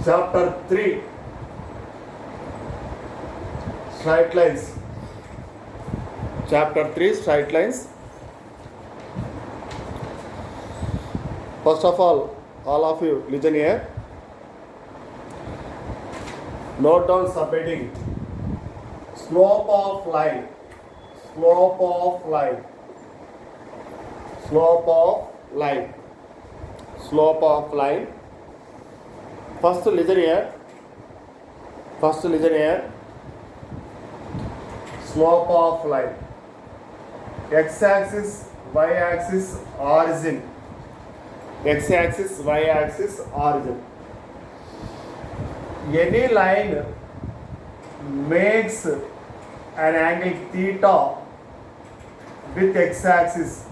Chapter 3, Straight Lines. Chapter 3, Straight Lines. First of all of you listen here. Note down subheading. Slope of line. Slope of line. Slope of line. Slope of line. First listen here. Slope of line. X-axis, y-axis, origin. X-axis, y-axis, origin. Any line makes an angle theta with x-axis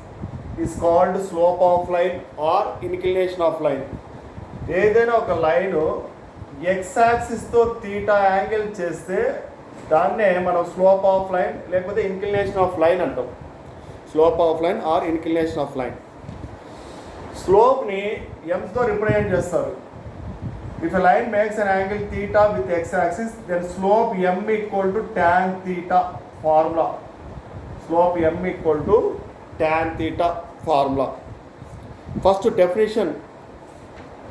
is called slope of line or inclination of line. ఏదైనా ఒక line x యాక్సిస్తో theta angle చేస్తే దాన్నే మనం slope of line లేకపోతే inclination of line అంటాం. Slope of line or inclination of line. స్లోప్ని ఎంతో రిప్రజెంట్ చేస్తారు. If a line makes an angle theta with x axis then slope m equal to tan theta formula. Slope m equal to tan theta formula. First definition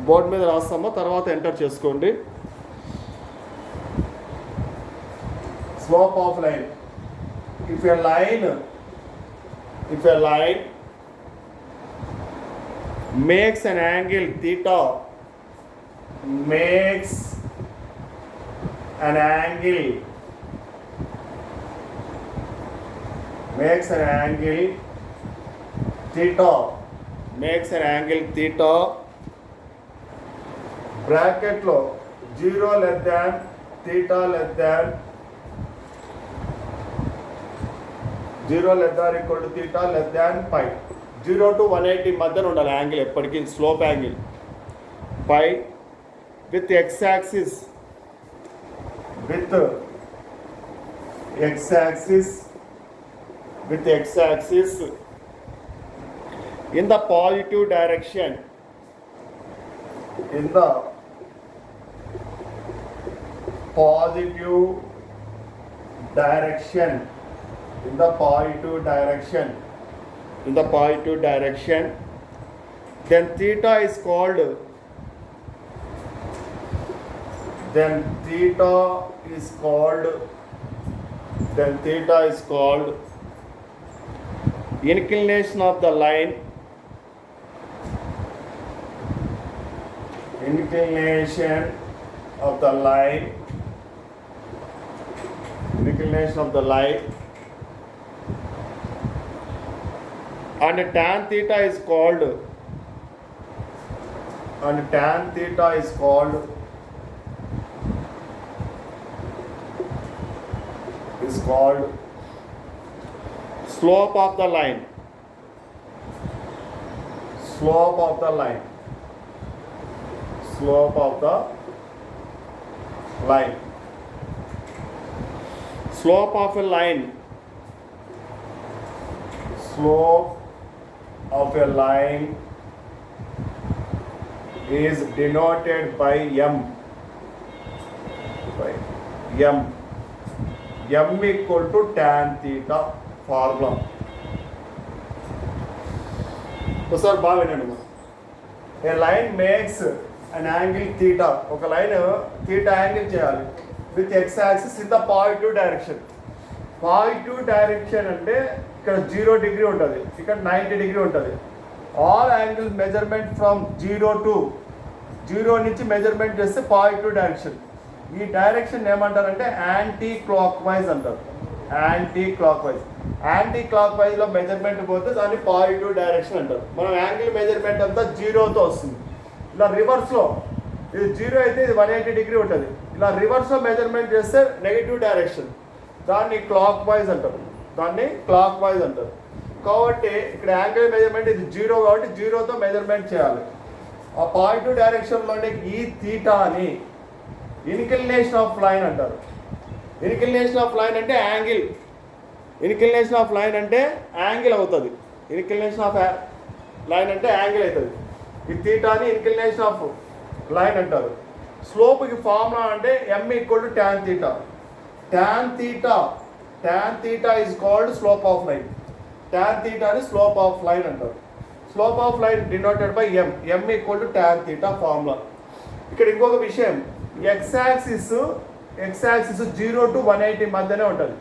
board మీద రాస్తామో తర్వాత enter చేసుకోండి. Slope of line. If a line makes an angle theta makes an angle theta bracket లో 0 less than theta less than 0 less than equal to theta less than pi. 0 to 180 మధ్యన ఉండాలి angle ఎప్పటికీ slope angle. పై with x-axis in the positive direction, in the positive direction, then theta is called inclination of the line. And tan theta is called slope of the line. Slope of a line is denoted by M. M equal to tan theta formula. ఒకసారి బాగా వినండి. A line makes an angle theta. ఒక line theta angle చేయాలి with x axis in the positive direction. Positive direction అంటే ఇక్కడ 0 degree ఉంటుంది, ఇక్కడ 90 degree ఉంటుంది. ఆల్ యాంగిల్ మెజర్మెంట్ ఫ్రమ్ 0 నుంచి మెజర్మెంట్ చేస్తే పాజిటివ్ డైరెక్షన్. ఈ డైరెక్షన్ ఏమంటారంటే యాంటీ క్లాక్ వైజ్ అంటారు. యాంటీ క్లాక్ వైజ్లో మెజర్మెంట్ పోతే దాన్ని పాజిటివ్ డైరెక్షన్ అంటారు. మనం యాంగిల్ మెజర్మెంట్ అంతా 0తో వస్తుంది. ఇలా రివర్స్లో ఇది 0 అయితే ఇది 180 డిగ్రీ ఉంటుంది. ఇలా రివర్స్లో మెజర్మెంట్ చేస్తే నెగిటివ్ డైరెక్షన్, దాన్ని క్లాక్ వైజ్ అంటారు. కాబట్టి ఇక్కడ యాంగిల్ మెజర్మెంట్ ఇది 0 కాబట్టి 0తో మెజర్మెంట్ చేయాలి. ఆ పాజిటివ్ డైరెక్షన్లోనే ఈ థీటాని ఇన్క్లినేషన్ ఆఫ్ లైన్ అంటారు. ఇన్క్లినేషన్ ఆఫ్ లైన్ అంటే యాంగిల్. ఇన్క్లినేషన్ ఆఫ్ లైన్ అంటే యాంగిల్ అవుతుంది. ఇన్క్లినేషన్ ఆఫ్ లైన్ అంటే యాంగిల్ అవుతుంది. ఈ థీటాని ఇన్క్లినేషన్ ఆఫ్ లైన్ అంటారు. స్లోప్కి ఫార్ములా అంటే m equal to tan theta. Tan theta is called slope of line. Tan theta is slope of line అంటారు. Slope of line denoted by m equal to tan theta formula. ఇక్కడ ఇంకొక విషయం, X axis 0 to 180 మధ్యనే ఉంటుంది.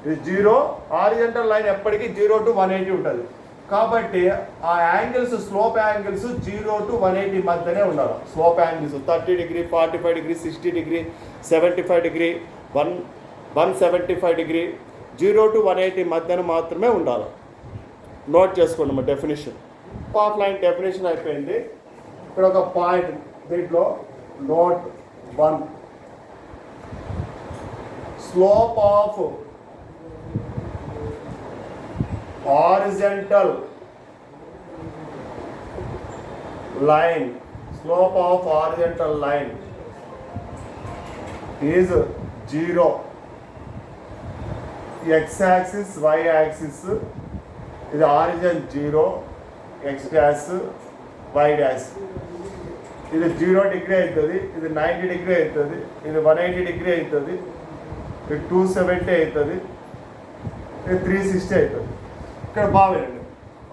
ఇది 0, horizontal line ఎప్పటికీ 0 to 180 ఉంటుంది. కాబట్టి ఆ యాంగిల్స్, స్లోప్ యాంగిల్స్ 0 to 180 మధ్యనే ఉండాలి. Slope angles 30 degree, 45 degree, 60 degree, 75 degree, 175 degree, 0 to 180 మధ్యన మాత్రమే ఉండాలి. నోట్ చేసుకోండి మా డెఫినేషన్. ఆఫ్ లైన్ డెఫినేషన్ అయిపోయింది. ఇక్కడ ఒక పాయింట్ దీంట్లో note 1, slope of horizontal line is 0. X axis, y axis, ఇది origin 0, x dash, y dash. ఇది 0 degree అవుతుంది, ఇది 90 degree అవుతుంది, ఇది 180 degree అవుతుంది, ఇది 270 అవుతుంది, ఇది 360 అవుతుంది. ఇక్కడ బాగుంది.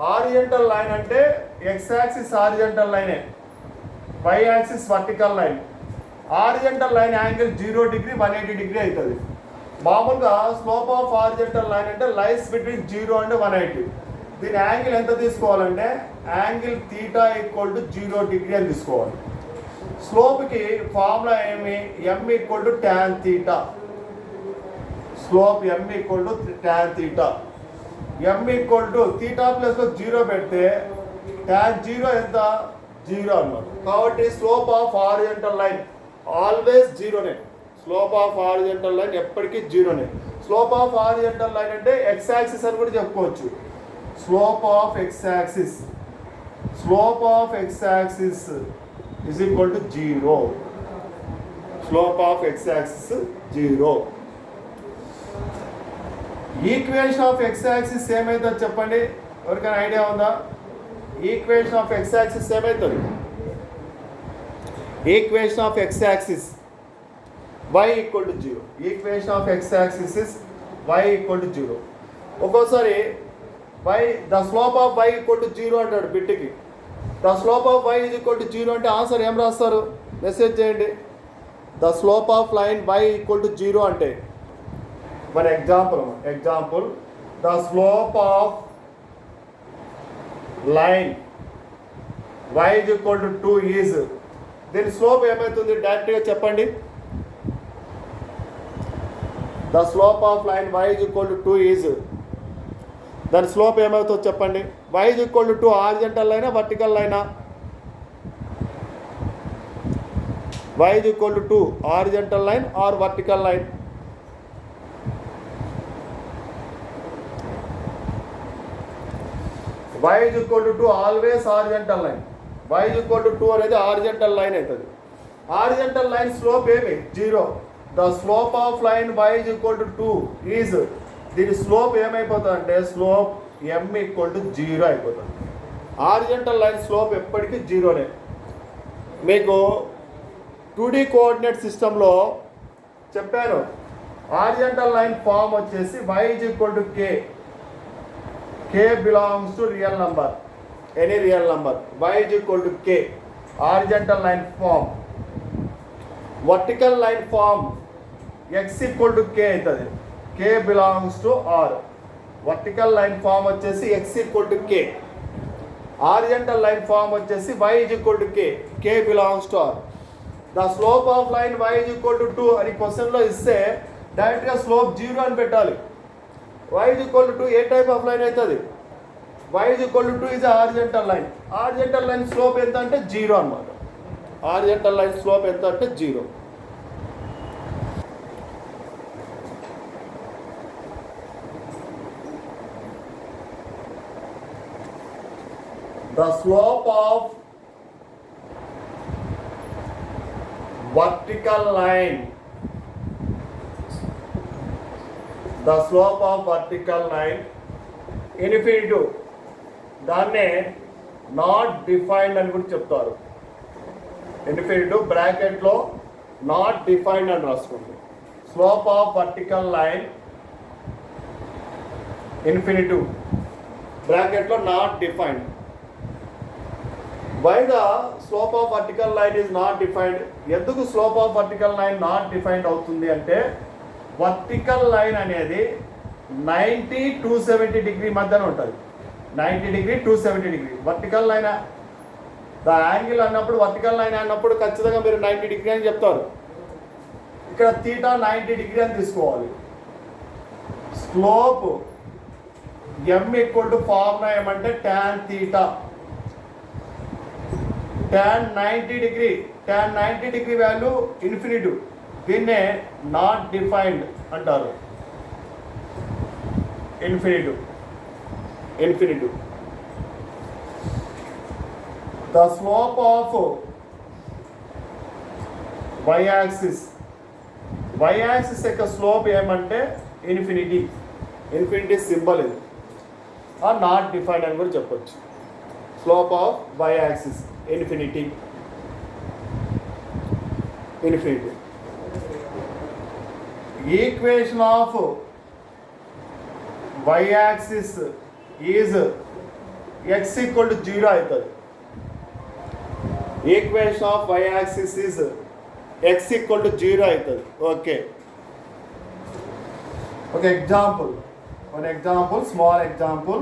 హారిజంటల్ లైన్ అంటే ఎక్స్ యాక్సిస్ హారిజంటల్ లైనే, y axis vertical line. Horizontal line angle 0 degree 180 degree అవుతుంది. మామూలుగా స్లోప్ ఆఫ్ హారిజంటల్ లైన్ అంటే లైన్స్ బిట్వీన్ 0 and 180. దీని యాంగిల్ ఎంత తీసుకోవాలంటే యాంగిల్ θ ఈక్వల్ టు 0 degree అని తీసుకోవాలి. స్లోప్కి ఫార్ములా ఏమి, m equal to tan θ. Slope m equal to tan θ. m equal to θ ప్లస్లో 0 పెడితే tan 0 ఎంత, 0 అన్నమాట. కాబట్టి slope of horizontal line always 0నే. స్లోప్ ఆఫ్ హారిజంటల్ లైన్ ఎప్పటికీ 0నే. స్లోప్ ఆఫ్ హారిజంటల్ లైన్ అంటే ఎక్స్ యాక్సిస్ అని కూడా చెప్పుకోవచ్చు. Slope of x axis is equal to 0. Slope of x axis 0. Equation of x axis ఏమవుతుంది చెప్పండి, ఎవరికైనా ఐడియా ఉందా? ఈక్వేషన్ ఆఫ్ ఎక్స్ యాక్సిస్ ఏమవుతుంది? Equation of x axis y equal to 0. Equation of x axis is y equal to 0. ఒక్కోసారి the slope of y equal to 0 అంటాడు బిట్కి. The slope of y is equal to 0 అంటే answer ఏం రాస్తారు? Message చేయండి. The slope of line y equal to 0 అంటే మన example the slope of line y is equal to 2 is, దీని slope ఏమవుతుంది డైరెక్ట్గా చెప్పండి. The slope of line y is equal to 2 is, దాని స్లోప్ ఏమవుతుందో చెప్పండి. y is equal to 2 horizontal లైనా vertical లైనా? y is equal to 2 horizontal line or vertical line? y is equal to 2 always horizontal line. y is equal to 2 అనేది horizontal line అవుతుంది. Horizontal line slope ఏమి? 0. The slope of line y is equal to 2 is, దీని slope ఏమైపోతుంది అంటే slope m equal to 0 అయిపోతుంది. Horizontal line slope ఎప్పటికీ 0నే. మీకు 2D coordinate సిస్టంలో చెప్పాను, హారిజంటల్ లైన్ ఫామ్ వచ్చేసి y is equal to k belongs to real number, any real number. y is equal to k. Horizontal line form. Vertical line form x equal to k అవుతుంది. k belongs to r. Vertical line form వచ్చేసి x equal to k. Horizontal line form వచ్చేసి y is equal to k. k belongs to r. The slope of line y is equal to 2 అని క్వశ్చన్లో ఇస్తే డైరెక్ట్గా slope 0 అని పెట్టాలి. y is equal to 2 A type of line అవుతుంది? y is equal to 2 is a horizontal line. Horizontal line slope ఎంత అంటే 0 అన్నమాట. హారిజంటల్ లైన్ స్లోప్ ఎంత అంటే 0. The slope of vertical line, the slope of vertical line infinitive, దాన్నే not defined అని కూడా చెప్తారు. ఇన్ఫినిటివ్ బ్రాకెట్లో నాట్ డిఫైన్డ్ అని రాసుకోండి. Slope of vertical line infinitive బ్రాకెట్లో not defined. Why the slope of vertical line is not defined? ఎందుకు slope of vertical line not defined అవుతుంది అంటే వర్టికల్ లైన్ అనేది 90-270 డిగ్రీ మధ్యన ఉంటుంది. 90 degree 270 degree vertical line. The angle అన్నప్పుడు vertical line అన్నప్పుడు ఖచ్చితంగా మీరు 90 డిగ్రీ అని చెప్తారు. ఇక్కడ తీటా 90 డిగ్రీ అని తీసుకోవాలి. Slope m equal to formula ఏమంటే tan theta. tan 90 degree, tan 90 degree value infinitive. దీన్నే నాట్ డిఫైన్డ్ అంటారు. Infinitive. The slope of y axis యొక్క స్లోప్ ఏమంటే ఇన్ఫినిటీ సింబల్ ఇది. నాట్ డిఫైన్డ్ అని కూడా చెప్పొచ్చు. Slope of y axis infinity. Equation of y axis is x equal to 0 అవుతుంది. Equation of y axis is x equal to 0 అవుతుంది. Okay, ఒక example, small example.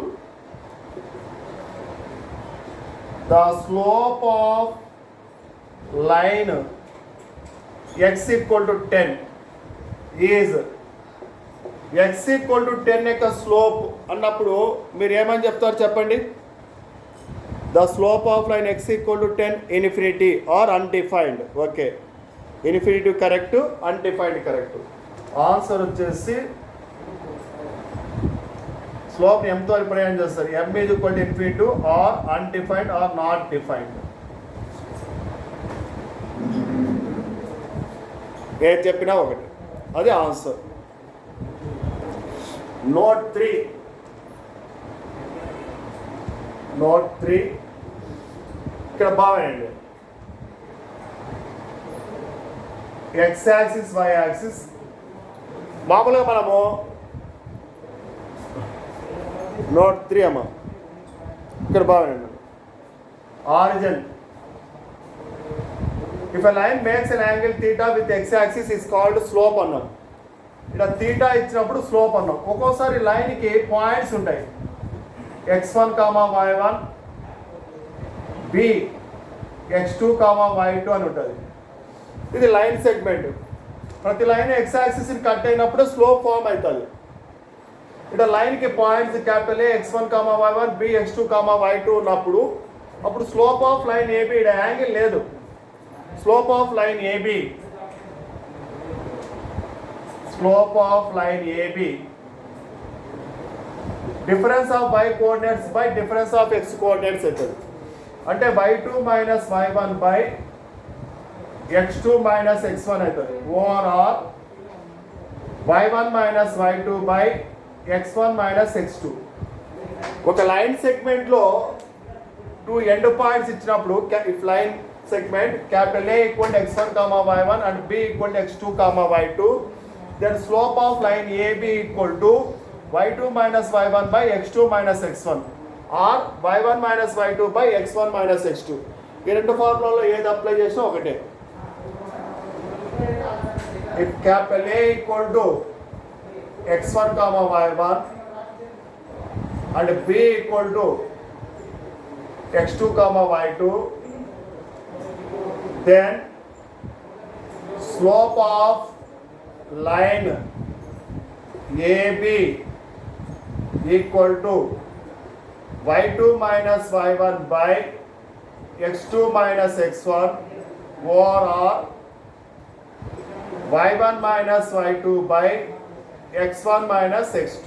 The slope of line x equal to 10 is x equal to 10 యొక్క slope అన్నప్పుడు మీరు ఏమని చెప్తారు చెప్పండి? The slope of line x equal to 10 infinity or undefined. Okay, infinity correct, undefined correct. Answer వచ్చేసి slope ఎంతో represent చేస్తారు. m is equal to infinity or undefined or not defined. ఏది చెప్పినా ఒకటి, అది ఆన్సర్. నోట్ 3 ఇక్కడ బాగానండి. x యాక్సిస్ y యాక్సిస్ మామూలుగా మనము నోట్ 3 అమ్మా ఇక్కడ బాగానండి. Origin if a line makes an angle theta with x axis is called slope అన్నాం. ఇక్కడ థీటా ఇచ్చినప్పుడు స్లోప్ అన్నాం. ఒక్కోసారి లైన్కి పాయింట్స్ ఉంటాయి. x1, y1, b, x2, y2 అని ఉంటుంది. ఇది లైన్ సెగ్మెంట్. ప్రతి లైన్ x యాక్సిస్ని కట్ అయినప్పుడు స్లోప్ ఫామ్ అవుతుంది. ఇక్కడ లైన్కి points capital A, x1, y1, b, x2, y2 ఉన్నప్పుడు అప్పుడు స్లోప్ ఆఫ్ లైన్ AB, ఇక్కడ యాంగిల్ లేదు. Slope of line AB difference of y coordinates by difference of x coordinates అవుతుంది. అంటే y2 minus y1 by x2 minus x1 అవుతుంది. Overall y1 minus y2 by x1 minus x2. ఒక line సెగ్మెంట్లో 2 end points ఇచ్చినప్పుడు if line segment capital A equal to x1, y1 and b equal to x2, y2, then slope of line AB equal to y2 minus y1 by x2 minus x1 or y1 minus y2 by x1 minus x2. ఈ రెండు ఫార్ములాలో ఏది apply చేసినా ఒకటే. if capital A equal to x1, y1 and b equal to x2, y2, then slope of line AB equal to y2 minus y1 by x2 minus x1 or y1 minus y2 by x1 minus x2.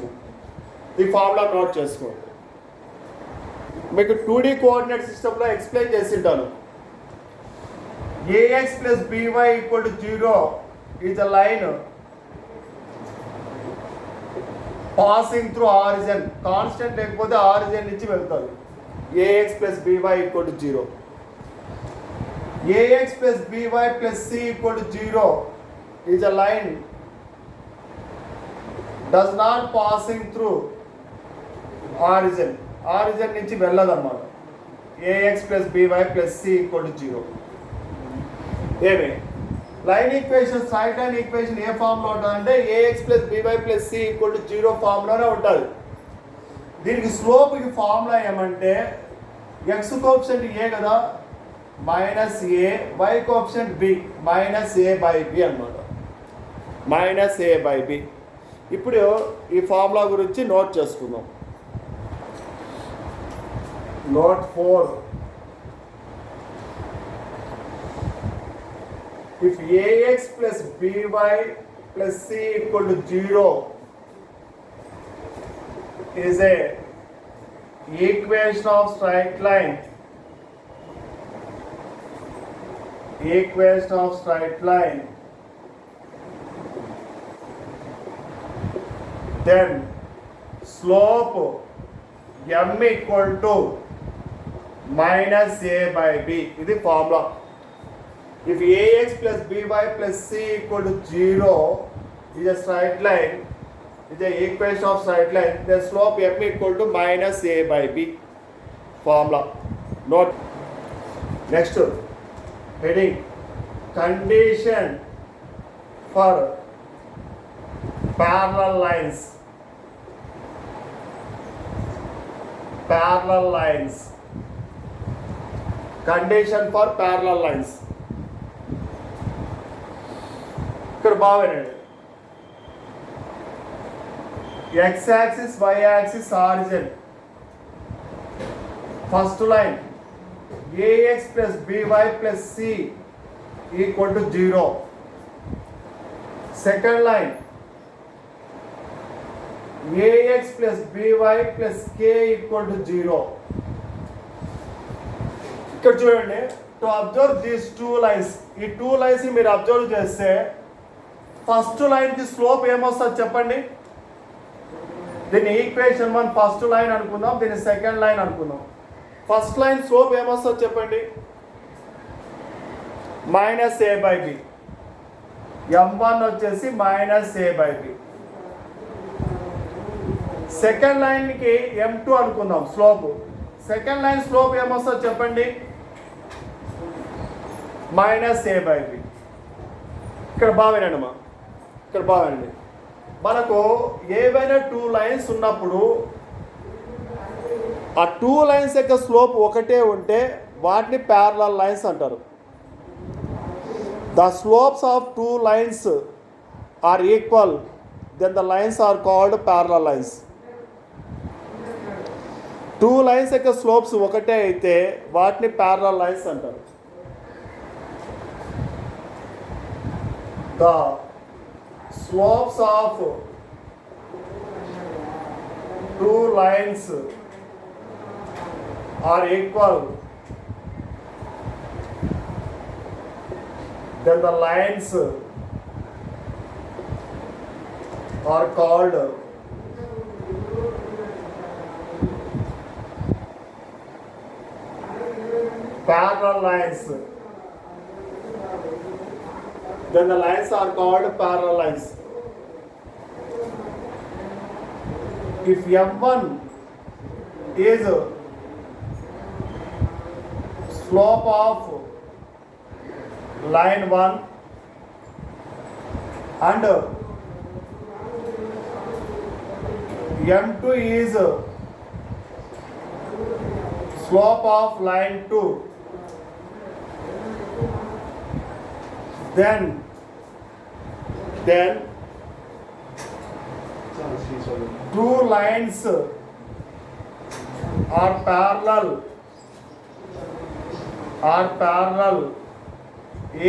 ఈ formula note చేసుకోండి. మీకు 2D coordinate సిస్టంలో explain చేసి ఉంటాను. ax plus by equal to 0 is a line passing through origin. Constant లేకపోతే origin నుంచి వెళ్తుంది. ax plus by equal to 0. ax plus by plus c equal to 0 is a line does not passing through origin నుంచి వెళ్ళదన్నమాట. ax plus by plus c equal to 0. ఏమి line equation straight line equation ఏ ఫామ్లో ఉంటుందంటే ax plus by plus c equal to 0 ఫామ్లోనే ఉంటుంది. దీనికి స్లోప్కి formula ఏమంటే ఎక్స్ కోఎఫిషియంట్ ఏ కదా minus a, y coefficient b minus a by b అనమాట. Minus a by b. ఇప్పుడు ఈ ఫార్ములా గురించి నోట్ చేసుకుందాం. Note 4. If ax plus by plus c equal to 0 is a equation of straight line, then slope m equal to minus a by b. This is formula. If ax plus by plus c equal to 0 is a straight line, is a equation of straight line, the slope m equal to minus a by b. Formula. Note. Next heading, condition for parallel lines. Condition for parallel lines. ఇక్కడ బాగానండి. x axis y axis origin. First line ax plus by plus c equal to 0. Second line ax plus by plus k equal to 0. ఇక్కడ చూడండి, to observe these two lines, ఈ two lines మీరు observe చేస్తే first లైన్కి slope ఏమొస్తుంది చెప్పండి. దీన్ని equation 1 first line అనుకుందాం, దీన్ని సెకండ్ లైన్ అనుకుందాం. ఫస్ట్ లైన్ స్లోప్ ఏమొస్తుంది చెప్పండి, minus a by b. m1 వచ్చేసి minus a by b. Second లైన్కి m2 అనుకుందాం స్లోప్. సెకండ్ లైన్ స్లోప్ ఏమొస్తుంది చెప్పండి, మైనస్ ఏ బై బి. ఇక్కడ బాగానండి మనకు ఏవైనా టూ లైన్స్ ఉన్నప్పుడు ఆ టూ లైన్స్ యొక్క స్లోప్ ఒకటే ఉంటే వాటిని ప్యారలల్ లైన్స్ అంటారు. The slopes of two lines are equal, then the lines are called parallel lines. Two lines యొక్క స్లోప్స్ ఒకటే అయితే వాటిని ప్యారలల్ లైన్స్ అంటారు. The slopes of two lines are equal, then the lines are called parallel lines. Then the lines are called parallel lines. If m1 is slope of line 1 and m2 is slope of line 2, then two lines are parallel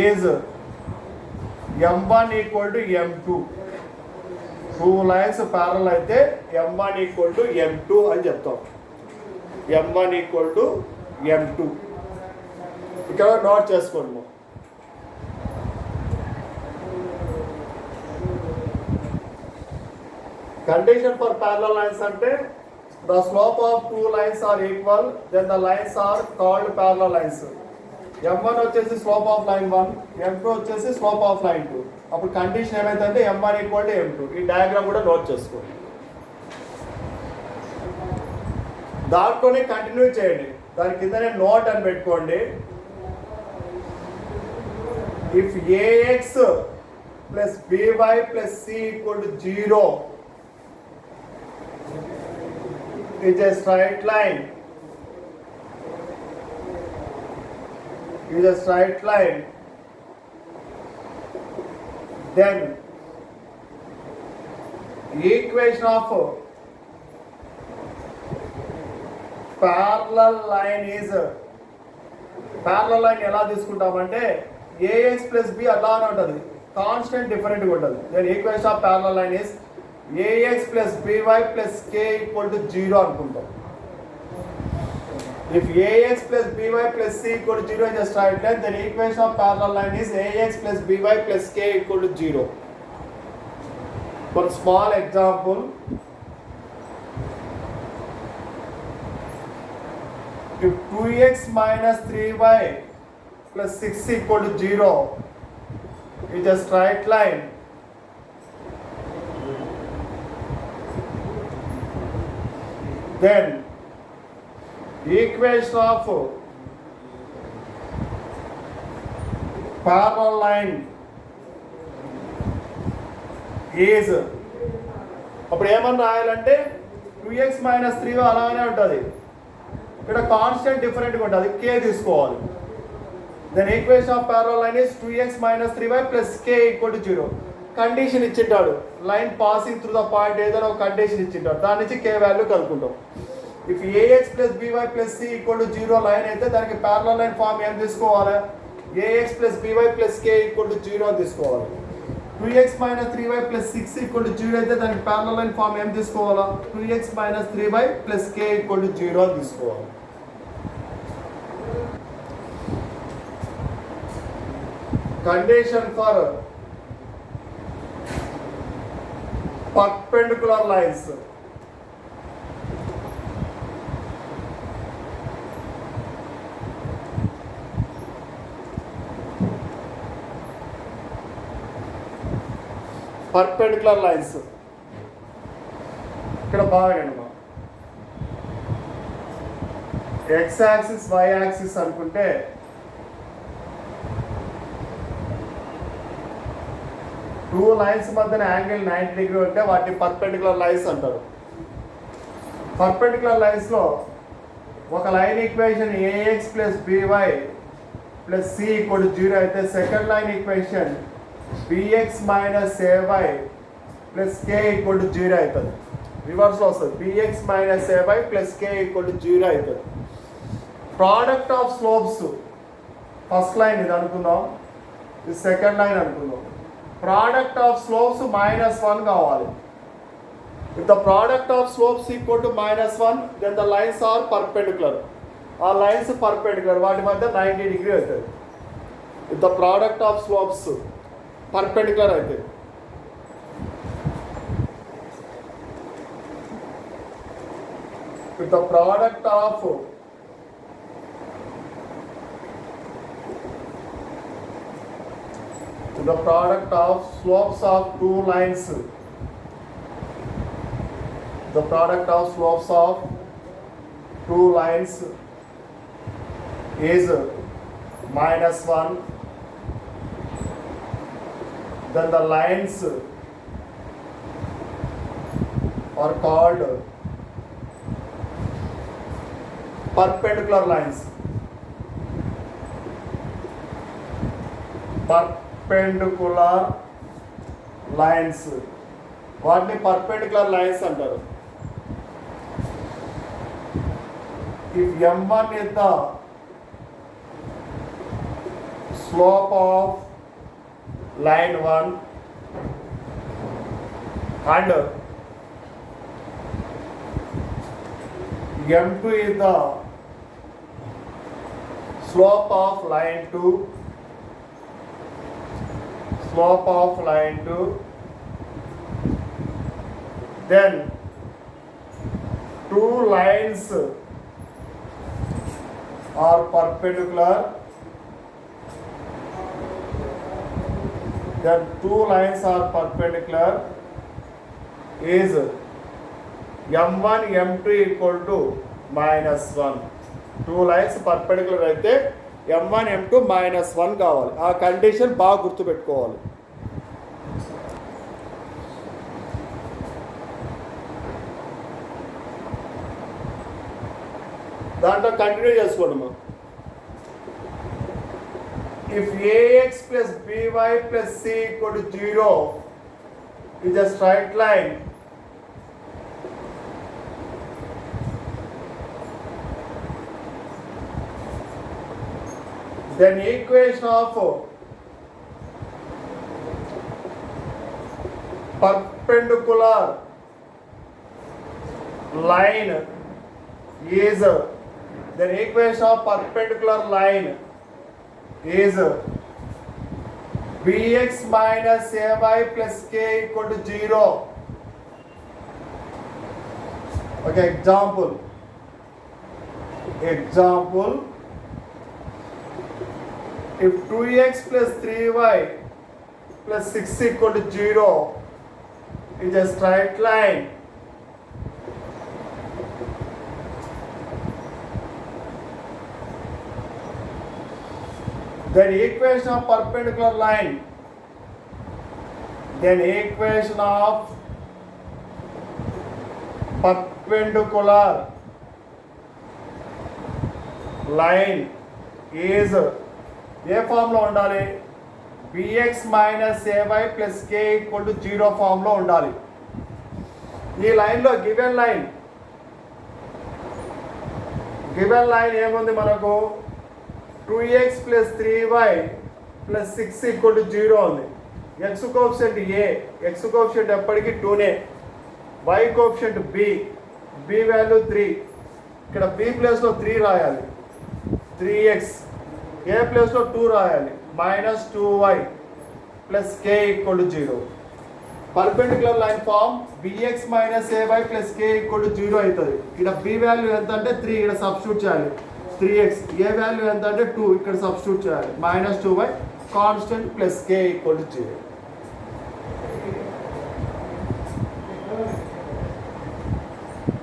is m1 equal to m2. Two lines parallel అయితే m1 equal to m2 అని చెప్తాం. m1 equal to m2 ఇక్కడ note చేసుకోండి. Condition for parallel lines ante the slope of two lines are equal, then the lines are called parallel lines. m1 వచ్చేసి slope of line 1, m2 వచ్చేసి slope of line 2. అప్పుడు condition ఏమైందంటే m1 equal to m2. ఈ diagram కూడా note చేసుకోండి. దాంట్లోనే continue చేయండి. దాని కిందనే నోట్ అని పెట్టుకోండి. If ax plus by plus c equal to 0 is a straight line. Is a straight line. Then equation of parallel line is parallel line ఎలా తీసుకుంటామంటే ax plus b అలానే ఉంటుంది, కాన్స్టెంట్ డిఫరెంట్ గా ఉంటుంది. Then equation of parallel line is ax plus by plus k equal to 0 అనుకుంటాం. If ax plus by plus c equal to 0 is a straight line, then equation of parallel line is ax plus by plus k equal to 0. For small example, if 2x minus 3y plus 6 equal to 0 is a straight line, then equation of parallel line is అప్పుడు ఏమని రాయాలంటే 2x minus 3y అలానే ఉంటుంది, ఇక్కడ constant డిఫరెంట్గా ఉంటుంది, k తీసుకోవాలి. Then equation of parallel line is 2x minus 3y plus k equal to 0. Condition ఇచ్చింటాడు, line passing through the point ఏదైనా ఒక కండిషన్ ఇచ్చింటాడు, దాని నుంచి k వాల్యూ కలుపుకుంటాం. If ax plus by plus c equal to 0 line అయితే దానికి parallel line form ఏం తీసుకోవాలి? ax plus by plus k equal to 0 తీసుకోవాలి. 2x minus 3y plus 6 equal to 0 అయితే దానికి ప్యారలల్ లైన్ ఫామ్ ఏం తీసుకోవాలా? 2x minus 3y plus k equal to 0 తీసుకోవాలి. Condition for perpendicular lines. Perpendicular lines. ఇక్కడ బాగా x యాక్సిస్ y యాక్సిస్ అనుకుంటే two lines మధ్యన యాంగిల్ 90 డిగ్రీ ఉంటే వాటిని పర్పెండిక్యులర్ లైన్స్ అంటారు. పర్పెండిక్యులర్ లైన్స్లో ఒక line equation ax plus by plus c equal to 0 అయితే second line equation bx minus ay plus k equal to 0 అవుతుంది. రివర్స్లో వస్తుంది, bx minus ay plus k equal to 0 అవుతుంది. Product of slopes first line ఇది అనుకుందాం, ఇది second line అనుకుందాం. Product of slopes -1 కావాలి. If the product of slopes equal to -1, then the lines are perpendicular. ఆ లైన్స్ పర్పెండిక్యులర్, వాటి మధ్య 90 degree అవుతుంది. If the product of slopes perpendicular అవుతుంది. If the product of the product of slopes of two lines, the product of slopes of two lines is -1, then the lines are called perpendicular lines. Perpendicular lines, వాటిని perpendicular lines అంటారు. If m1 is the slope of line 1 and m2 is the slope of line 2, slope of line 2, then two lines are perpendicular then two lines are perpendicular is m1 m2 equal to -1. Two lines perpendicular అయితే m1 m2 -1 కావాలి. ఆ condition బాగా గుర్తుపెట్టుకోవాలి. దాంట్లో continue చేసుకోండి మనం. If ax plus by plus c equal to 0 is a straight line, then equation of perpendicular line is then equation of perpendicular line is bx minus ay plus k equal to 0. Okay, example if 2x plus 3y plus 6 equal to 0 is a straight line, then equation of perpendicular line, then equation of perpendicular line is ఏ ఫామ్లో ఉండాలి? bx minus ay plus k equal to 0 ఫామ్లో ఉండాలి. ఈ లైన్లో given line ఏముంది మనకు? 2x plus 3y plus 6 equal to 0 ఉంది. x coefficient a, x coefficient ఎప్పటికీ 2నే, y కోఎఫిషియంట్ b వాల్యూ 3. ఇక్కడ b ప్లేస్లో 3 రాయాలి, 3x. ఏ ప్లేస్లో 2 రాయాలి, -2y plus k equal to 0. Perpendicular line form bx minus ay plus k equal to 0 అవుతుంది. ఇక్కడ b value ఎంత అంటే 3, ఇక్కడ సబ్స్టిట్యూట్ చేయాలి 3x. ఏ వాల్యూ ఎంత అంటే 2, ఇక్కడ సబ్స్టిట్యూట్ చేయాలి -2y constant plus k equal to 0.